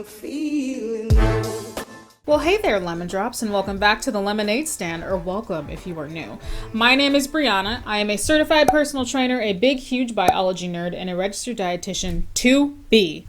I'm feeling low. Well, hey there, Lemon Drops, and welcome back to the Lemonade Stand, or welcome if you are new. My name is Brianna. I am a certified personal trainer, a big, huge biology nerd, and a registered dietitian to be.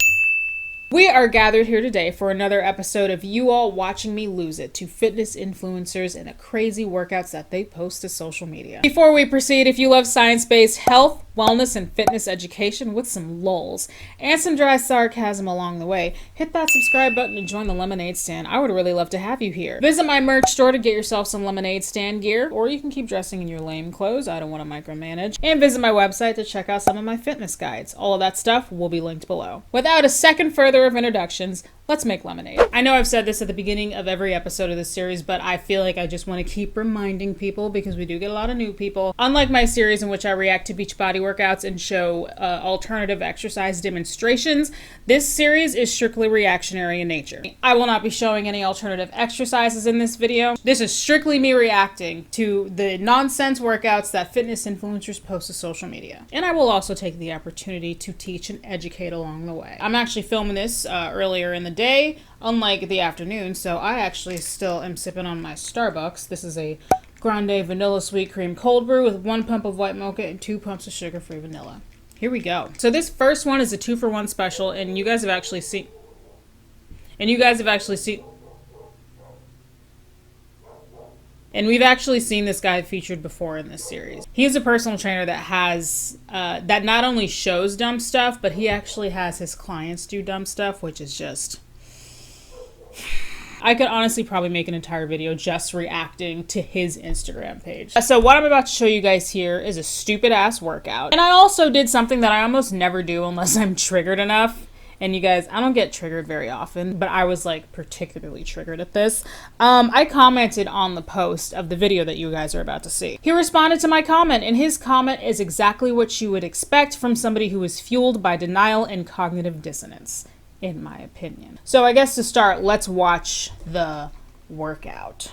We are gathered here today for another episode of you all watching me lose it to fitness influencers and the crazy workouts that they post to social media. Before we proceed, if you love science-based health, wellness, and fitness education with some lulz and some dry sarcasm along the way, hit that subscribe button and join the Lemonade Stand. I would really love to have you here. Visit my merch store to get yourself some Lemonade Stand gear, or you can keep dressing in your lame clothes. I don't want to micromanage. And visit my website to check out some of my fitness guides. All of that stuff will be linked below. Without a second further of introductions, let's make lemonade. I know I've said this at the beginning of every episode of this series, but I feel like I just want to keep reminding people because we do get a lot of new people. Unlike my series in which I react to Beachbody workouts and show alternative exercise demonstrations, this series is strictly reactionary in nature. I will not be showing any alternative exercises in this video. This is strictly me reacting to the nonsense workouts that fitness influencers post to social media. And I will also take the opportunity to teach and educate along the way. I'm actually filming this earlier in the day, unlike the afternoon, so I actually still am sipping on my Starbucks. This is a grande vanilla sweet cream cold brew with 1 pump of white mocha and 2 pumps of sugar-free vanilla. Here we go. So this first one is a 2-for-1 special, and you guys have actually seen and we've actually seen this guy featured before in this series. He's a personal trainer that has, that not only shows dumb stuff, but he actually has his clients do dumb stuff, which is just... I could honestly probably make an entire video just reacting to his Instagram page. So what I'm about to show you guys here is a stupid ass workout. And I also did something that I almost never do unless I'm triggered enough. And you guys, I don't get triggered very often, but I was like particularly triggered at this. I commented on the post of the video that you guys are about to see. He responded to my comment, and his comment is exactly what you would expect from somebody who is fueled by denial and cognitive dissonance, in my opinion. So I guess to start, let's watch the workout.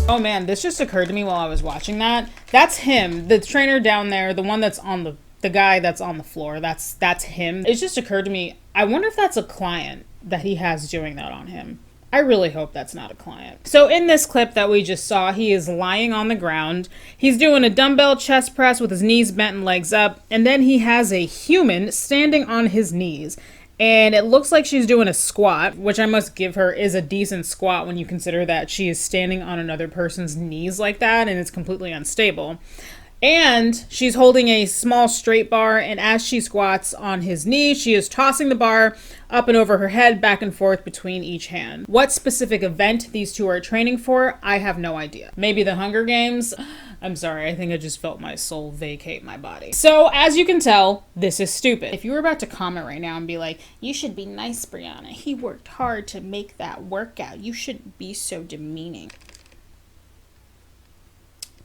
Oh man, this just occurred to me while I was watching that. That's him, the trainer down there, the one that's on the guy that's on the floor. That's him. It just occurred to me, I wonder if that's a client that he has doing that on him. I really hope that's not a client. So in this clip that we just saw, he is lying on the ground. He's doing a dumbbell chest press with his knees bent and legs up, and then he has a human standing on his knees. And it looks like she's doing a squat, which I must give her is a decent squat when you consider that she is standing on another person's knees like that and it's completely unstable. And she's holding a small straight bar, and as she squats on his knee, she is tossing the bar up and over her head, back and forth between each hand. What specific event these two are training for, I have no idea. Maybe the Hunger Games? I'm sorry, I think I just felt my soul vacate my body. So, as you can tell, this is stupid. If you were about to comment right now and be like, you should be nice, Brianna. He worked hard to make that workout. You shouldn't be so demeaning.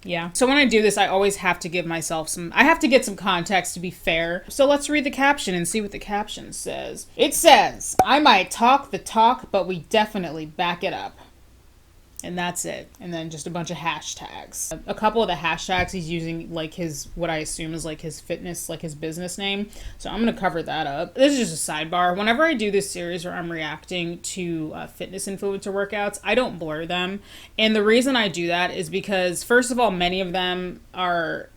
Yeah. So when I do this, I always have to give myself I have to get some context to be fair. So let's read the caption and see what the caption says. It says, I might talk the talk, but we definitely back it up. And that's it. And then just a bunch of hashtags. A couple of the hashtags he's using, like his, what I assume is like his fitness, like his business name. So I'm going to cover that up. This is just a sidebar. Whenever I do this series where I'm reacting to fitness influencer workouts, I don't blur them. And the reason I do that is because, first of all, many of them are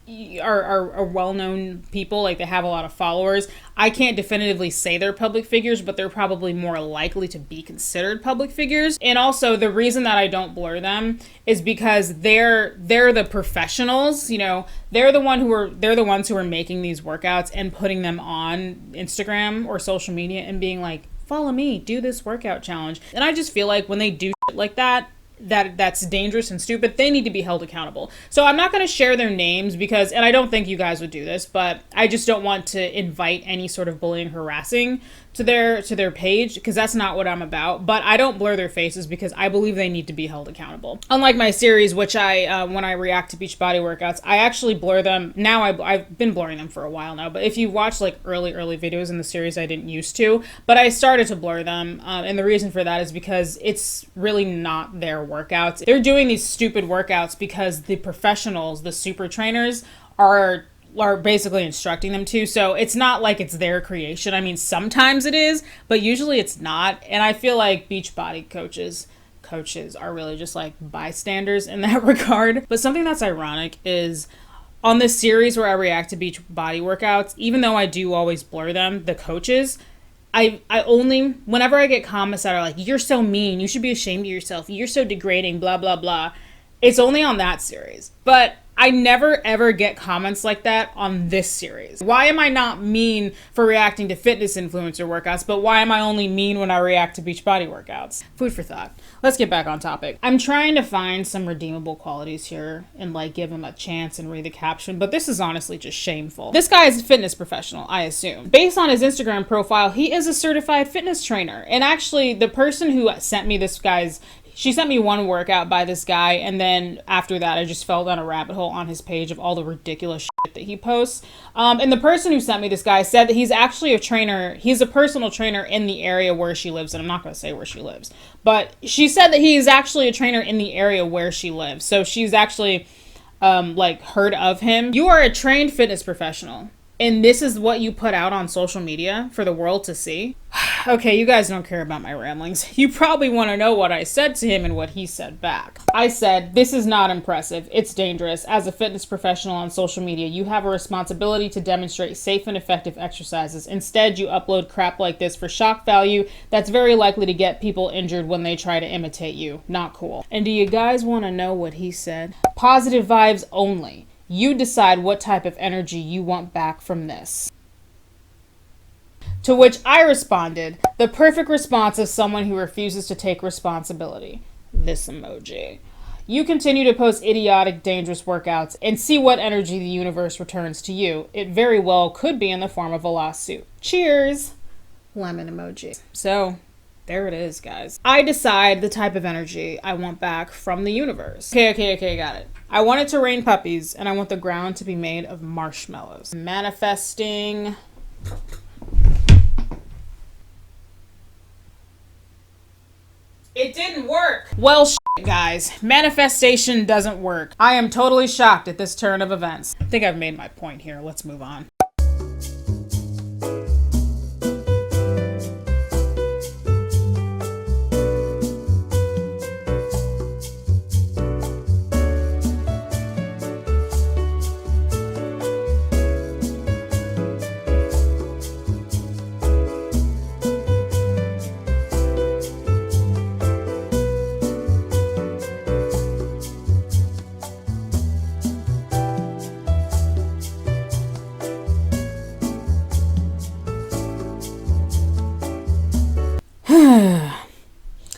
well-known people, like they have a lot of followers. I can't definitively say they're public figures, but they're probably more likely to be considered public figures. And also the reason that I don't blur them is because they're the professionals, you know, they're the ones who are making these workouts and putting them on Instagram or social media and being like, follow me, do this workout challenge. And I just feel like when they do shit like that, that's dangerous and stupid, they need to be held accountable. So I'm not going to share their names because, and I don't think you guys would do this, but I just don't want to invite any sort of bullying, harassing to their page, because that's not what I'm about. But I don't blur their faces because I believe they need to be held accountable. Unlike my series, which I when I react to Beachbody workouts, I actually blur them. Now I've been blurring them for a while now, but if you watch like early videos in the series, I didn't used to, but I started to blur them, and the reason for that is because it's really not their workouts. They're doing these stupid workouts because the professionals, the super trainers, are basically instructing them to. So it's not like it's their creation. I mean, sometimes it is, but usually it's not. And I feel like Beachbody coaches are really just like bystanders in that regard. But something that's ironic is on this series where I react to Beachbody workouts, even though I do always blur them, the coaches, I only, whenever I get comments that are like, you're so mean, you should be ashamed of yourself, you're so degrading, blah, blah, blah, it's only on that series. But I never ever get comments like that on this series. Why am I not mean for reacting to fitness influencer workouts, but why am I only mean when I react to Beachbody workouts? Food for thought. Let's get back on topic. I'm trying to find some redeemable qualities here and like give him a chance and read the caption, but this is honestly just shameful. This guy is a fitness professional, I assume. Based on his Instagram profile, he is a certified fitness trainer. And actually, the person who sent me she sent me one workout by this guy, and then after that, I just fell down a rabbit hole on his page of all the ridiculous shit that he posts. And the person who sent me this guy said that he's actually a trainer. He's a personal trainer in the area where she lives, and I'm not going to say where she lives. But she said that he's actually a trainer in the area where she lives. So she's actually, like, heard of him. You are a trained fitness professional, and this is what you put out on social media for the world to see? Okay, you guys don't care about my ramblings. You probably want to know what I said to him and what he said back. I said, this is not impressive. It's dangerous. As a fitness professional on social media, you have a responsibility to demonstrate safe and effective exercises. Instead, you upload crap like this for shock value that's very likely to get people injured when they try to imitate you. Not cool. And do you guys want to know what he said? Positive vibes only. You decide what type of energy you want back from this. To which I responded, the perfect response of someone who refuses to take responsibility. This emoji. You continue to post idiotic, dangerous workouts and see what energy the universe returns to you. It very well could be in the form of a lawsuit. Cheers! Lemon emoji. So, there it is, guys. I decide the type of energy I want back from the universe. Okay, got it. I want it to rain puppies, and I want the ground to be made of marshmallows. Manifesting. It didn't work. Well, guys, manifestation doesn't work. I am totally shocked at this turn of events. I think I've made my point here. Let's move on.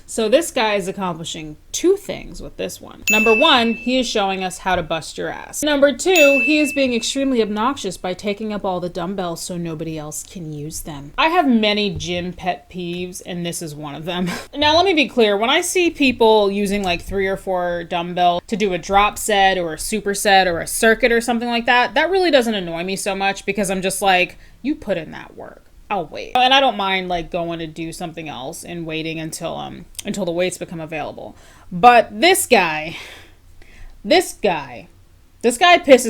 So this guy is accomplishing two things with this one. Number one, he is showing us how to bust your ass. Number two, he is being extremely obnoxious by taking up all the dumbbells so nobody else can use them. I have many gym pet peeves, and this is one of them. Now, let me be clear. When I see people using like 3 or 4 dumbbells to do a drop set or a superset or a circuit or something like that, that really doesn't annoy me so much because I'm just like, you put in that work. I'll wait. And I don't mind like going to do something else and waiting until the weights become available. But this guy pisses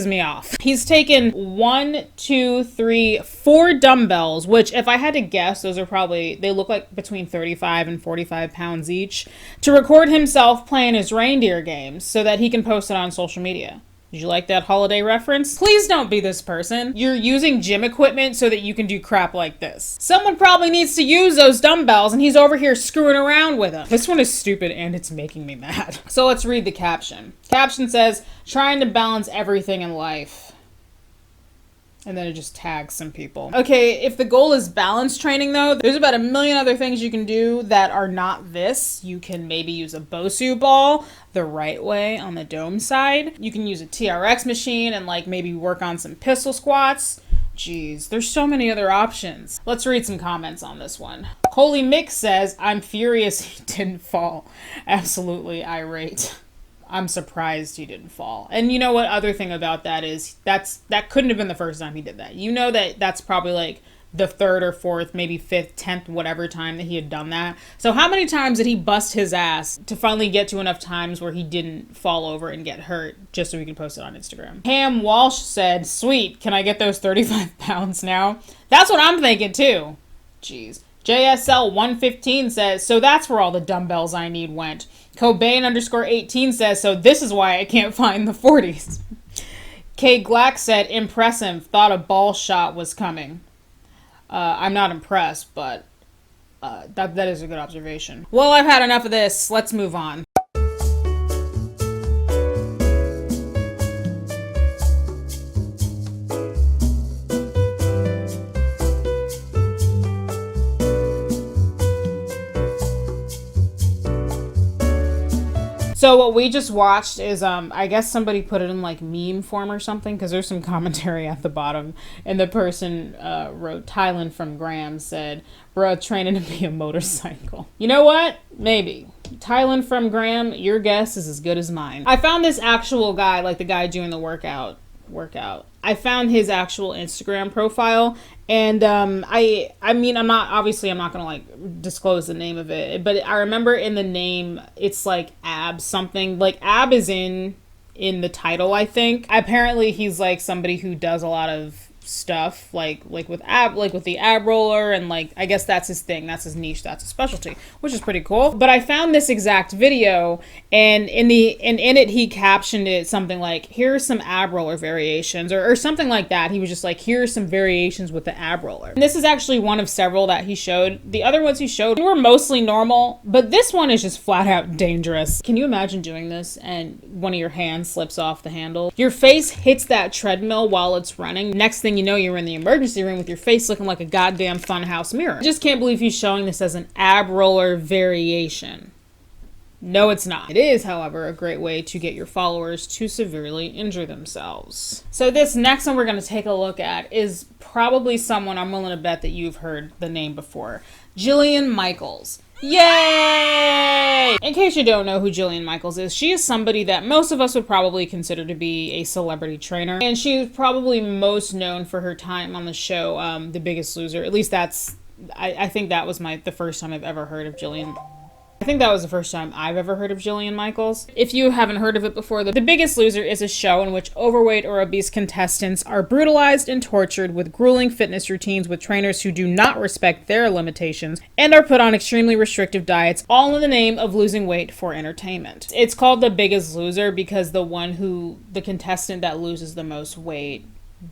me off. He's taken 1, 2, 3, 4 dumbbells, which if I had to guess, those are probably, they look like between 35 and 45 pounds each, to record himself playing his reindeer games so that he can post it on social media. Did you like that holiday reference? Please don't be this person. You're using gym equipment so that you can do crap like this. Someone probably needs to use those dumbbells and he's over here screwing around with them. This one is stupid and it's making me mad. So let's read the caption. Caption says, trying to balance everything in life. And then it just tags some people. Okay, if the goal is balance training though, there's about a million other things you can do that are not this. You can maybe use a Bosu ball the right way on the dome side. You can use a TRX machine and like maybe work on some pistol squats. Jeez, there's so many other options. Let's read some comments on this one. Holy Mick says, I'm furious he didn't fall. Absolutely irate. I'm surprised he didn't fall. And you know what other thing about that is that couldn't have been the first time he did that. You know that's probably like the third or fourth, maybe fifth, 10th, whatever time that he had done that. So how many times did he bust his ass to finally get to enough times where he didn't fall over and get hurt just so he can post it on Instagram? Pam Walsh said, sweet, can I get those 35 pounds now? That's what I'm thinking too. Jeez. JSL 115 says, so that's where all the dumbbells I need went. Cobain _18 says, so this is why I can't find the 40s. Kay Glack said, impressive, thought a ball shot was coming. I'm not impressed, but that is a good observation. Well, I've had enough of this. Let's move on. So what we just watched is, I guess somebody put it in like meme form or something, because there's some commentary at the bottom, and the person wrote, Tylen from Graham said, bruh, training to be a motorcycle. You know what? Maybe. Tylen from Graham, your guess is as good as mine. I found this actual guy, like the guy doing the workout. I found his actual Instagram profile, and I mean, I'm not gonna like disclose the name of it, but I remember in the name it's like Ab something, like Ab is in the title, I think. Apparently he's like somebody who does a lot of stuff like with the ab roller, and like I guess that's his thing, that's his niche, that's his specialty, which is pretty cool. But I found this exact video, and in it he captioned it something like, here are some ab roller variations, or something like that. He was just like, here are some variations with the ab roller. And this is actually one of several that he showed. The other ones he showed were mostly normal, but this one is just flat out dangerous. Can you imagine doing this and one of your hands slips off the handle? Your face hits that treadmill while it's running. Next thing you know, you're in the emergency room with your face looking like a goddamn funhouse mirror. I just can't believe he's showing this as an ab roller variation. No, it's not. It is, however, a great way to get your followers to severely injure themselves. So this next one we're going to take a look at is probably someone I'm willing to bet that you've heard the name before. Jillian Michaels. Yay! In case you don't know who Jillian Michaels is, she is somebody that most of us would probably consider to be a celebrity trainer. And she's probably most known for her time on the show, The Biggest Loser. At least I think that was the first time I've ever heard of Jillian. I think that was the first time I've ever heard of Jillian Michaels. If you haven't heard of it before, The Biggest Loser is a show in which overweight or obese contestants are brutalized and tortured with grueling fitness routines with trainers who do not respect their limitations and are put on extremely restrictive diets, all in the name of losing weight for entertainment. It's called The Biggest Loser because the contestant that loses the most weight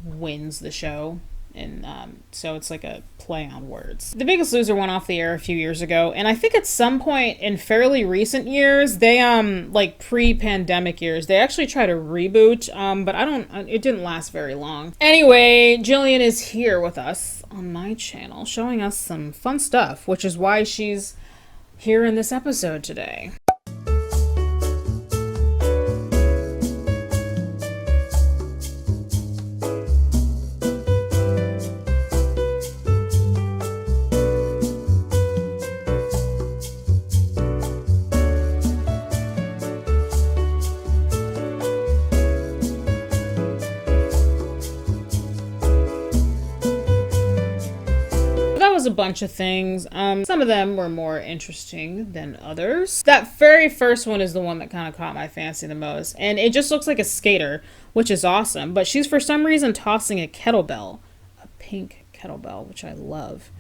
wins the show. And so it's like a play on words. The Biggest Loser went off the air a few years ago, and I think at some point in fairly recent years, they like pre-pandemic years, they actually tried to reboot, but it didn't last very long. Anyway, Jillian is here with us on my channel, showing us some fun stuff, which is why she's here in this episode today. A bunch of things. Some of them were more interesting than others. That very first one is the one that kind of caught my fancy the most, and it just looks like a skater, which is awesome, but she's for some reason tossing a kettlebell, a pink kettlebell, which I love,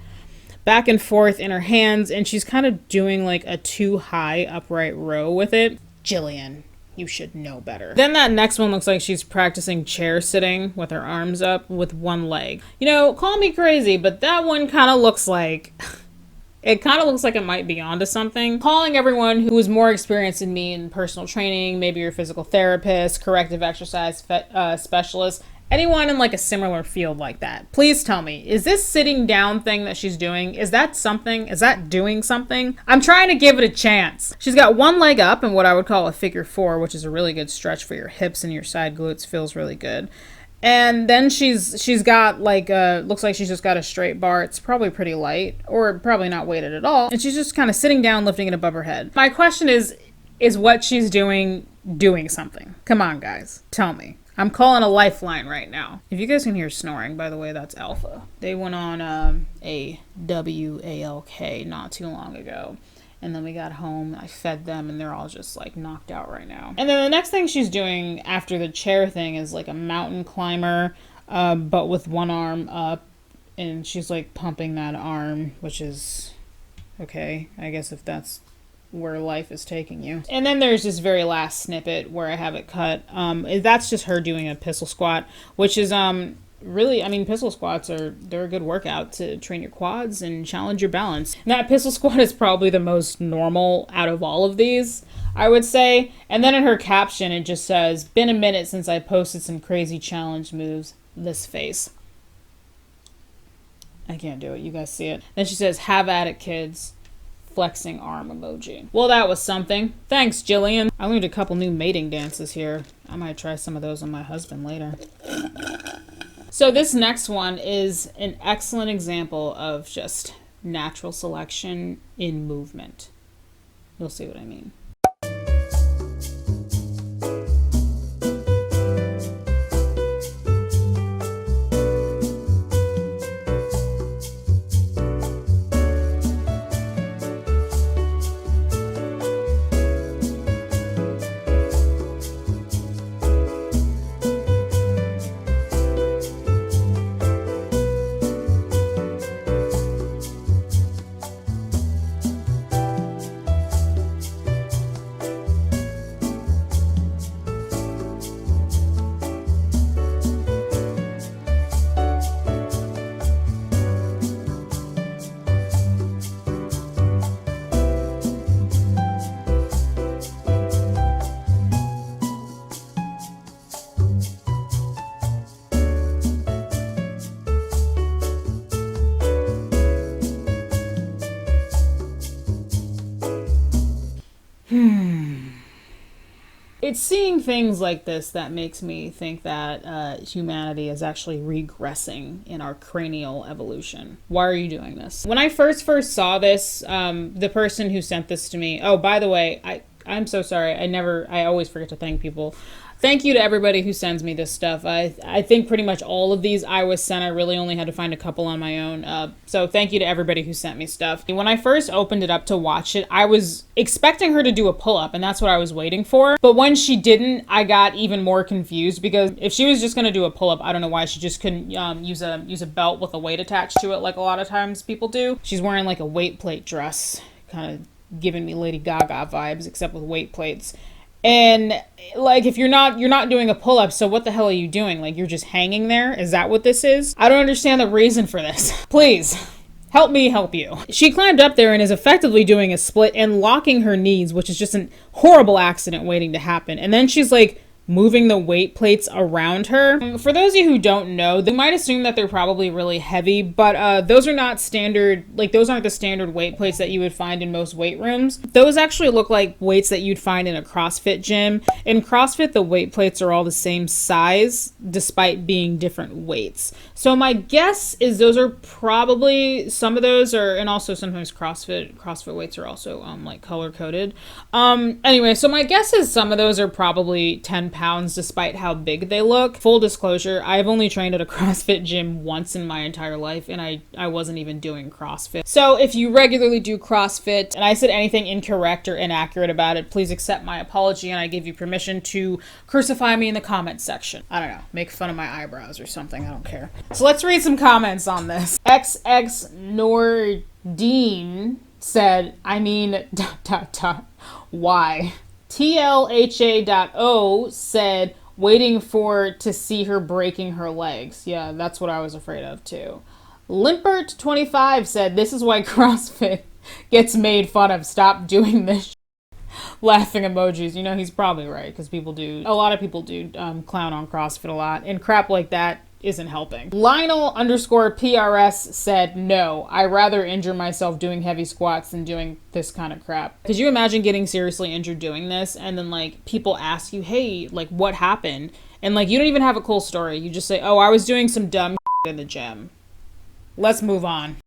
back and forth in her hands, and she's kind of doing like a 2-high upright row with it. Jillian, you should know better. Then that next one looks like she's practicing chair sitting with her arms up with one leg. You know, call me crazy, but that one kind of looks like it might be onto something. Calling everyone who is more experienced than me in personal training, maybe your physical therapist, corrective exercise specialist, Anyone in like a similar field like that, please tell me, is this sitting down thing that she's doing, is that something? Is that doing something? I'm trying to give it a chance. She's got one leg up in what I would call a figure 4, which is a really good stretch for your hips and your side glutes. Feels really good. And then she's got like looks like she's just got a straight bar. It's probably pretty light, or probably not weighted at all. And she's just kind of sitting down, lifting it above her head. My question is what she's doing something? Come on, guys, tell me. I'm calling a lifeline right now. If you guys can hear snoring, by the way, that's Alpha. They went on a WALK not too long ago. And then we got home, I fed them, and they're all just like knocked out right now. And then the next thing she's doing after the chair thing is like a mountain climber, but with one arm up. And she's like pumping that arm, which is okay, I guess, if that's where life is taking you. And then there's this very last snippet where I have it cut. That's just her doing a pistol squat, which is really, I mean, pistol squats they're a good workout to train your quads and challenge your balance. And that pistol squat is probably the most normal out of all of these, I would say. And then in her caption it just says, "Been a minute since I posted some crazy challenge moves. This face." I can't do it. You guys see it. Then she says, "Have at it, kids." Flexing arm emoji. Well, that was something. Thanks, Jillian. I learned a couple new mating dances here. I might try some of those on my husband later. So this next one is an excellent example of just natural selection in movement. You'll see what I mean. It's seeing things like this that makes me think that humanity is actually regressing in our cranial evolution. Why are you doing this? When I first saw this, the person who sent this to me, oh, by the way, I'm so sorry. I always forget to thank people. Thank you to everybody who sends me this stuff. I think pretty much all of these I was sent. I really only had to find a couple on my own. So thank you to everybody who sent me stuff. When I first opened it up to watch it, I was expecting her to do a pull-up, and that's what I was waiting for. But when she didn't, I got even more confused, because if she was just going to do a pull-up, I don't know why she just couldn't use a belt with a weight attached to it like a lot of times people do. She's wearing like a weight plate dress, kind of giving me Lady Gaga vibes, except with weight plates. And like, if you're not doing a pull-up, so what the hell are you doing? Like, you're just hanging there? Is that what this is? I don't understand the reason for this. Please, help me help you. She climbed up there and is effectively doing a split and locking her knees, which is just a horrible accident waiting to happen. And then she's like moving the weight plates around her. For those of you who don't know, they might assume that they're probably really heavy, but those are not standard, like those aren't the standard weight plates that you would find in most weight rooms. Those actually look like weights that you'd find in a CrossFit gym. In CrossFit, the weight plates are all the same size, despite being different weights. So my guess is those are probably, some of those are, and also sometimes CrossFit weights are also like color coded. Anyway, so my guess is some of those are probably 10 pounds despite how big they look. Full disclosure, I've only trained at a CrossFit gym once in my entire life, and I wasn't even doing CrossFit. So if you regularly do CrossFit and I said anything incorrect or inaccurate about it, please accept my apology, and I give you permission to crucify me in the comments section. I don't know, make fun of my eyebrows or something, I don't care. So let's read some comments on this. XX Nordine said, I mean, ... why? TLHA.O said, waiting to see her breaking her legs. Yeah, that's what I was afraid of too. Limpert25 said, this is why CrossFit gets made fun of. Stop doing this. laughing emojis. You know, he's probably right, because a lot of people do clown on CrossFit a lot, and crap like that isn't helping. Lionel_PRS said, no, I rather injure myself doing heavy squats than doing this kind of crap. Could you imagine getting seriously injured doing this, and then like people ask you, hey, like what happened? And like you don't even have a cool story. You just say, oh, I was doing some dumb in the gym. Let's move on.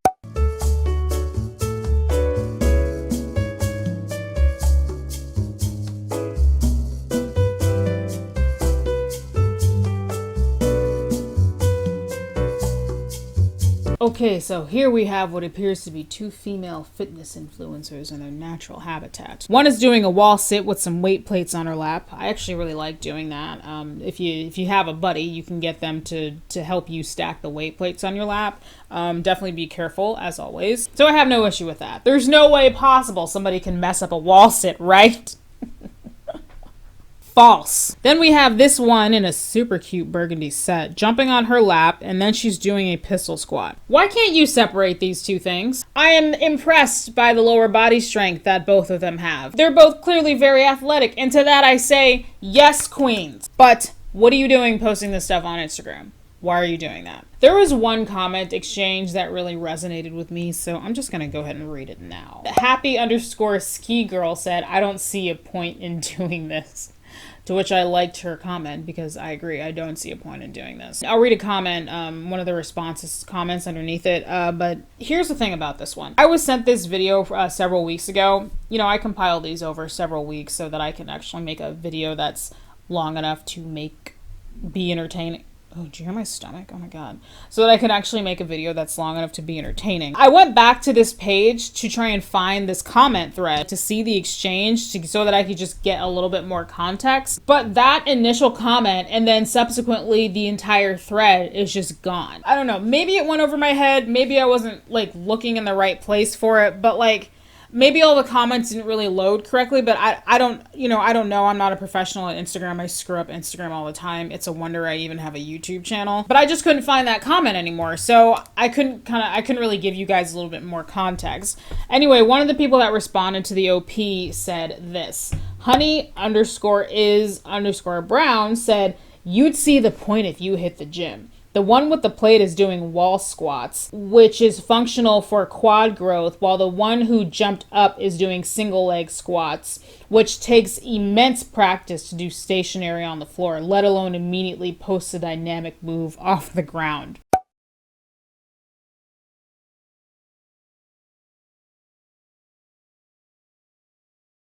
Okay, so here we have what appears to be two female fitness influencers in their natural habitat. One is doing a wall sit with some weight plates on her lap. I actually really like doing that. If you have a buddy, you can get them to help you stack the weight plates on your lap. Definitely be careful, as always. So I have no issue with that. There's no way possible somebody can mess up a wall sit, right? False. Then we have this one in a super cute burgundy set, jumping on her lap, and then she's doing a pistol squat. Why can't you separate these two things? I am impressed by the lower body strength that both of them have. They're both clearly very athletic, and to that I say, yes, queens. But what are you doing posting this stuff on Instagram? Why are you doing that? There was one comment exchange that really resonated with me, so I'm just gonna go ahead and read it now. Happy_ski girl said, I don't see a point in doing this. To which I liked her comment, because I agree, I don't see a point in doing this. I'll read a comment, one of the comments underneath it, but here's the thing about this one. I was sent this video several weeks ago. You know, I compiled these over several weeks so that I can actually make a video that's long enough to be entertaining. Oh, do you hear my stomach? Oh my God. So that I can actually make a video that's long enough to be entertaining. I went back to this page to try and find this comment thread to see the exchange so that I could just get a little bit more context. But that initial comment and then subsequently the entire thread is just gone. I don't know. Maybe it went over my head. Maybe I wasn't like looking in the right place for it, but like, maybe all the comments didn't really load correctly, but I don't know. I'm not a professional at Instagram. I screw up Instagram all the time. It's a wonder I even have a YouTube channel. But I just couldn't find that comment anymore. So I couldn't really give you guys a little bit more context. Anyway, one of the people that responded to the OP said this. Honey_is_brown said, you'd see the point if you hit the gym. The one with the plate is doing wall squats, which is functional for quad growth, while the one who jumped up is doing single leg squats, which takes immense practice to do stationary on the floor, let alone immediately post a dynamic move off the ground.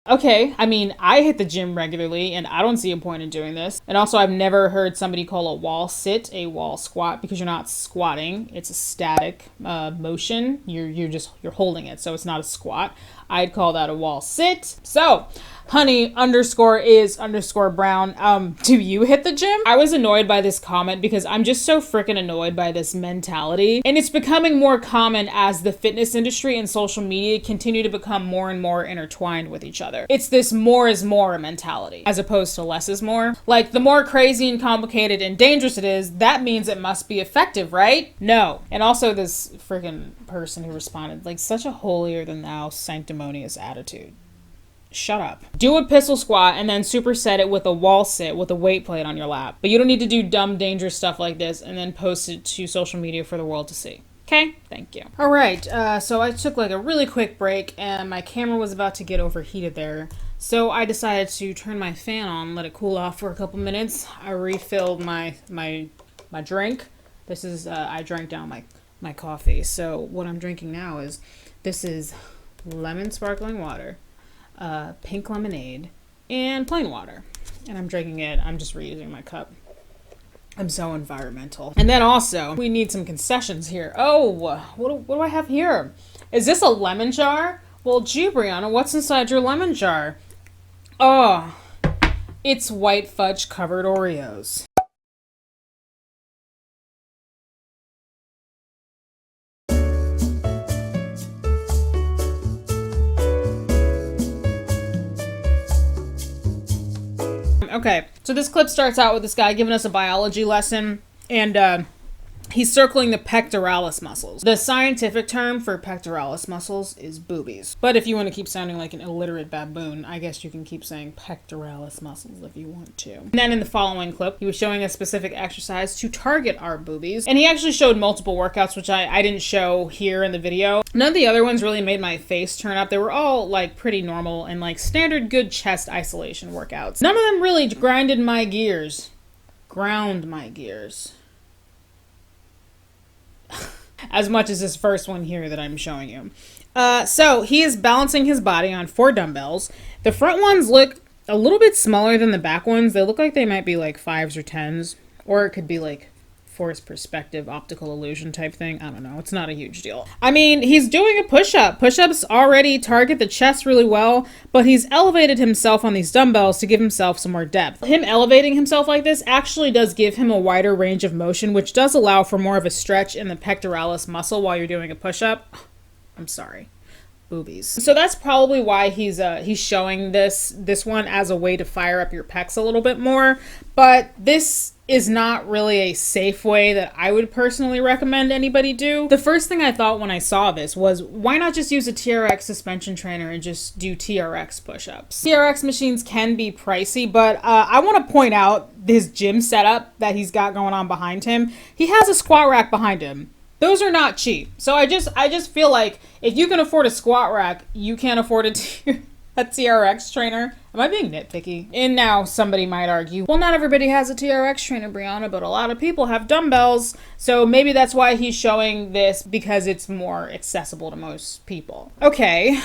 Okay, I mean, I hit the gym regularly and I don't see a point in doing this. And also, I've never heard somebody call a wall sit a wall squat, because you're not squatting. It's a static motion. You're holding it, so it's not a squat. I'd call that a wall sit. So, honey_is_brown. Do you hit the gym? I was annoyed by this comment because I'm just so freaking annoyed by this mentality. And it's becoming more common as the fitness industry and social media continue to become more and more intertwined with each other. It's this more is more mentality as opposed to less is more. Like, the more crazy and complicated and dangerous it is, that means it must be effective, right? No. And also this freaking person who responded, like, such a holier than thou sanctimonious attitude. Shut up. Do a pistol squat and then superset it with a wall sit with a weight plate on your lap. But you don't need to do dumb, dangerous stuff like this and then post it to social media for the world to see. Okay? Thank you. All right. So I took like a really quick break and my camera was about to get overheated there. So I decided to turn my fan on, let it cool off for a couple minutes. I refilled my drink. This is, I drank down my coffee. So what I'm drinking now is, this is lemon sparkling water, pink lemonade, and plain water. And I'm drinking it. I'm just reusing my cup. I'm so environmental. And then also, we need some concessions here. Oh, what do I have here? Is this a lemon jar? Well, gee, Brianna, what's inside your lemon jar? Oh, it's white fudge covered Oreos. Okay, so this clip starts out with this guy giving us a biology lesson, and he's circling the pectoralis muscles. The scientific term for pectoralis muscles is boobies. But if you want to keep sounding like an illiterate baboon, I guess you can keep saying pectoralis muscles if you want to. And then in the following clip, he was showing a specific exercise to target our boobies. And he actually showed multiple workouts, which I didn't show here in the video. None of the other ones really made my face turn up. They were all like pretty normal and like standard good chest isolation workouts. None of them really grinded my gears. Ground my gears. As much as this first one here that I'm showing you. So he is balancing his body on 4 dumbbells. The front ones look a little bit smaller than the back ones. They look like they might be like 5s or 10s, or it could be like forced perspective, optical illusion type thing. I don't know. It's not a huge deal. I mean, he's doing a push-up. Push-ups already target the chest really well, but he's elevated himself on these dumbbells to give himself some more depth. Him elevating himself like this actually does give him a wider range of motion, which does allow for more of a stretch in the pectoralis muscle while you're doing a push-up. I'm sorry. Boobies. So that's probably why he's showing this one as a way to fire up your pecs a little bit more, but this is not really a safe way that I would personally recommend anybody do. The first thing I thought when I saw this was, why not just use a TRX suspension trainer and just do TRX push-ups? TRX machines can be pricey, but I want to point out his gym setup that he's got going on behind him. He has a squat rack behind him. Those are not cheap. So I just feel like if you can afford a squat rack, you can't afford a TRX trainer. Am I being nitpicky? And now somebody might argue, well, not everybody has a TRX trainer, Brianna, but a lot of people have dumbbells. So maybe that's why he's showing this, because it's more accessible to most people. Okay.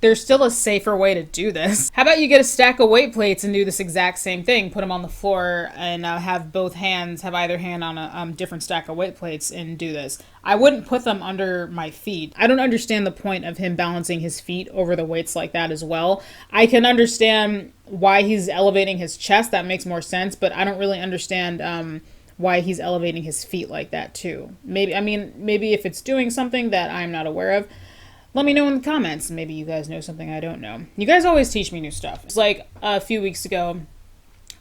There's still a safer way to do this. How about you get a stack of weight plates and do this exact same thing? Put them on the floor and have either hand on a different stack of weight plates and do this. I wouldn't put them under my feet. I don't understand the point of him balancing his feet over the weights like that as well. I can understand why he's elevating his chest. That makes more sense, but I don't really understand why he's elevating his feet like that too. Maybe if it's doing something that I'm not aware of, let me know in the comments. Maybe you guys know something I don't know. You guys always teach me new stuff. It's like a few weeks ago,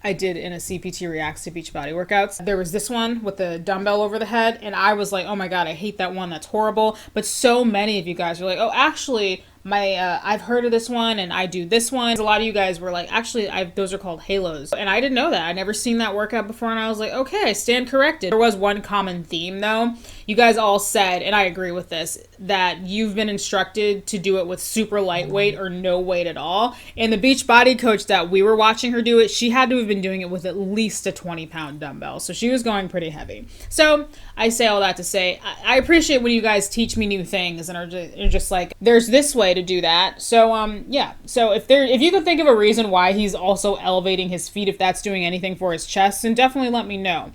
I did in a CPT Reacts to Beachbody workouts. There was this one with the dumbbell over the head, and I was like, oh my God, I hate that one. That's horrible. But so many of you guys were like, oh, actually, I've heard of this one and I do this one. A lot of you guys were like, actually, those are called halos. And I didn't know that. I never seen that workout before. And I was like, okay, I stand corrected. There was one common theme though. You guys all said, and I agree with this, that you've been instructed to do it with super lightweight or no weight at all. And the Beachbody coach that we were watching her do it, she had to have been doing it with at least a 20-pound dumbbell. So she was going pretty heavy. So I say all that to say, I appreciate when you guys teach me new things and are just like, there's this way to do that. So yeah. So if you can think of a reason why he's also elevating his feet, if that's doing anything for his chest, then definitely let me know,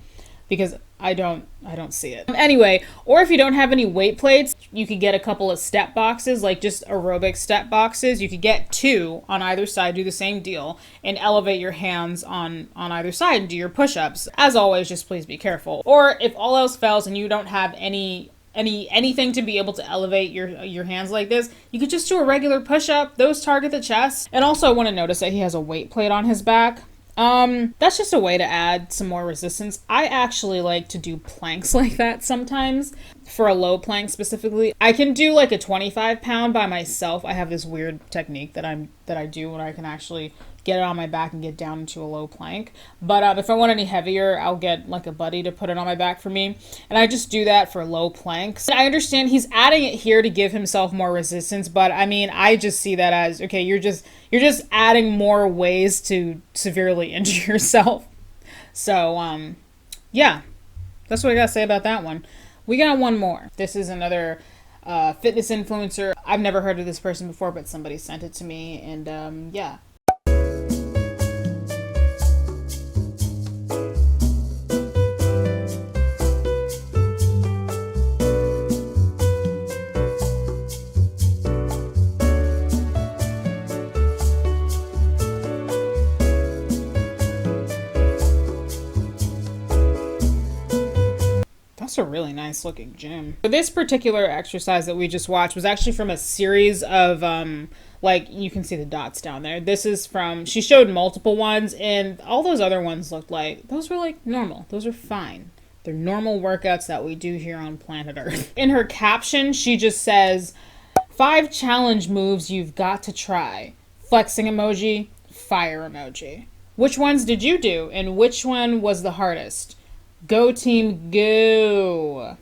because I don't see it. Anyway, or if you don't have any weight plates, you could get a couple of step boxes, like just aerobic step boxes. You could get 2 on either side, do the same deal, and elevate your hands on either side and do your push-ups. As always, just please be careful. Or if all else fails and you don't have anything to be able to elevate your hands like this, you could just do a regular push-up. Those target the chest. And also I want to notice that he has a weight plate on his back. That's just a way to add some more resistance. I actually like to do planks like that sometimes, for a low plank specifically. I can do like a 25-pound by myself. I have this weird technique that I do when I can actually get it on my back and get down into a low plank. But if I want any heavier, I'll get like a buddy to put it on my back for me. And I just do that for low planks. I understand he's adding it here to give himself more resistance, but I mean, I just see that as, okay, you're just adding more ways to severely injure yourself. So, yeah, that's what I gotta say about that one. We got one more. This is another fitness influencer. I've never heard of this person before, but somebody sent it to me, and yeah. That's a really nice looking gym. So this particular exercise that we just watched was actually from a series of like, you can see the dots down there. This is from, she showed multiple ones, and all those other ones looked like, those were like normal. Those are fine. They're normal workouts that we do here on planet Earth. In her caption, she just says, 5 challenge moves you've got to try. Flexing emoji, fire emoji. Which ones did you do and which one was the hardest? Go team go.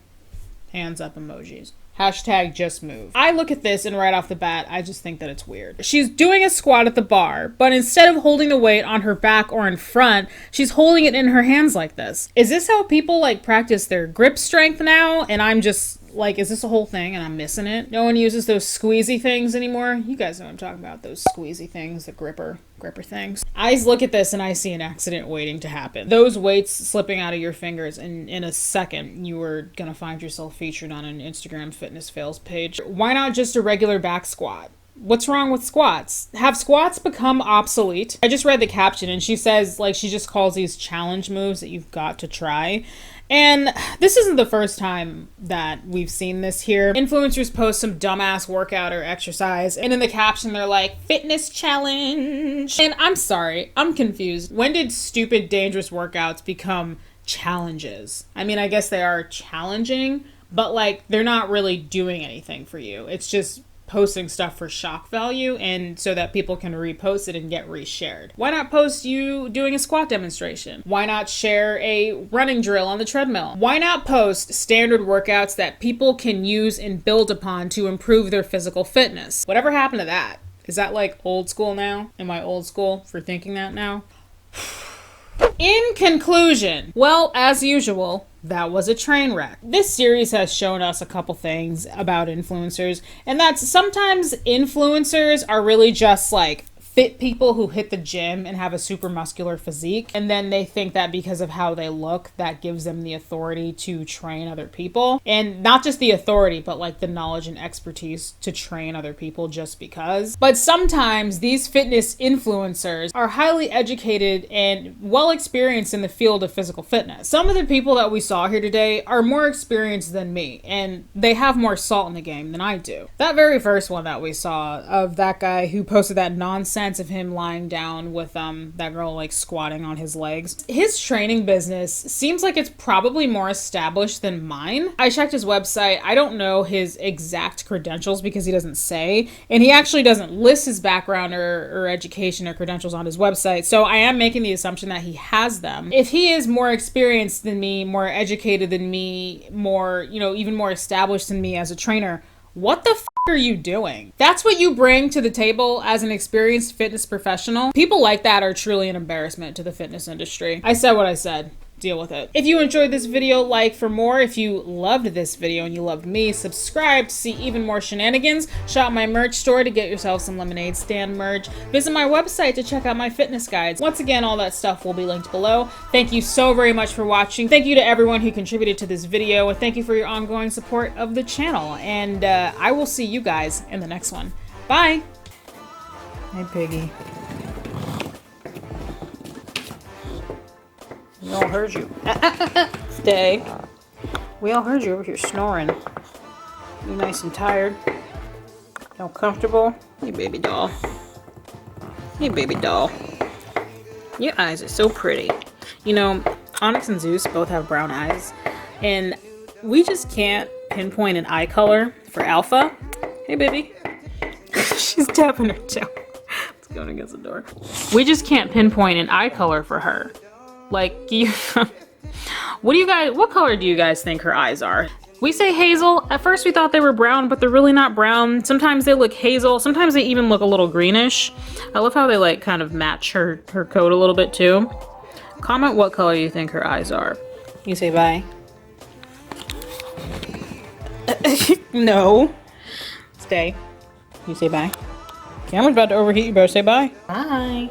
Hands up emojis. Hashtag just move. I look at this and right off the bat, I just think that it's weird. She's doing a squat at the bar, but instead of holding the weight on her back or in front, she's holding it in her hands like this. Is this how people like practice their grip strength now? And I'm just like, is this a whole thing and I'm missing it? No one uses those squeezy things anymore. You guys know what I'm talking about, those squeezy things, the gripper things. I look at this and I see an accident waiting to happen. Those weights slipping out of your fingers and in a second, you are gonna find yourself featured on an Instagram fitness fails page. Why not just a regular back squat? What's wrong with squats? Have squats become obsolete? I just read the caption and she says, like, she just calls these challenge moves that you've got to try. And this isn't the first time that we've seen this here. Influencers post some dumbass workout or exercise, and in the caption they're like, fitness challenge. And I'm sorry, I'm confused. When did stupid, dangerous workouts become challenges? I mean, I guess they are challenging, but like, they're not really doing anything for you. It's just posting stuff for shock value and so that people can repost it and get reshared. Why not post you doing a squat demonstration? Why not share a running drill on the treadmill? Why not post standard workouts that people can use and build upon to improve their physical fitness? Whatever happened to that? Is that like old school now? Am I old school for thinking that now? In conclusion, well, as usual, that was a train wreck. This series has shown us a couple things about influencers, and that's sometimes influencers are really just like fit people who hit the gym and have a super muscular physique, and then they think that because of how they look, that gives them the authority to train other people. And not just the authority, but like the knowledge and expertise to train other people just because. But sometimes these fitness influencers are highly educated and well experienced in the field of physical fitness. Some of the people that we saw here today are more experienced than me, and they have more salt in the game than I do. That very first one that we saw of that guy who posted that nonsense of him lying down with that girl like squatting on his legs. His training business seems like it's probably more established than mine. I checked his website. I don't know his exact credentials because he doesn't say, and he actually doesn't list his background or education or credentials on his website. So I am making the assumption that he has them. If he is more experienced than me, more educated than me, more, you know, even more established than me as a trainer, what the f are you doing? That's what you bring to the table as an experienced fitness professional? People like that are truly an embarrassment to the fitness industry. I said what I said. Deal with it. If you enjoyed this video, like for more. If you loved this video and you loved me, subscribe to see even more shenanigans. Shop my merch store to get yourself some lemonade stand merch. Visit my website to check out my fitness guides. Once again, all that stuff will be linked below. Thank you so very much for watching. Thank you to everyone who contributed to this video, and thank you for your ongoing support of the channel. And I will see you guys in the next one. Bye. Hey, piggy. We all heard you. Stay. We all heard you over here snoring. You nice and tired? Feel comfortable? Hey, baby doll. Hey, baby doll. Your eyes are so pretty. You know, Onyx and Zeus both have brown eyes, and we just can't pinpoint an eye color for Alpha. Hey, baby. She's tapping her toe. It's going against the door. We just can't pinpoint an eye color for her. Like, you, what color do you guys think her eyes are? We say hazel. At first we thought they were brown, but they're really not brown. Sometimes they look hazel. Sometimes they even look a little greenish. I love how they like kind of match her coat a little bit too. Comment what color you think her eyes are. You say bye. No. Stay. You say bye. Camera's about to overheat. You better say bye. Bye.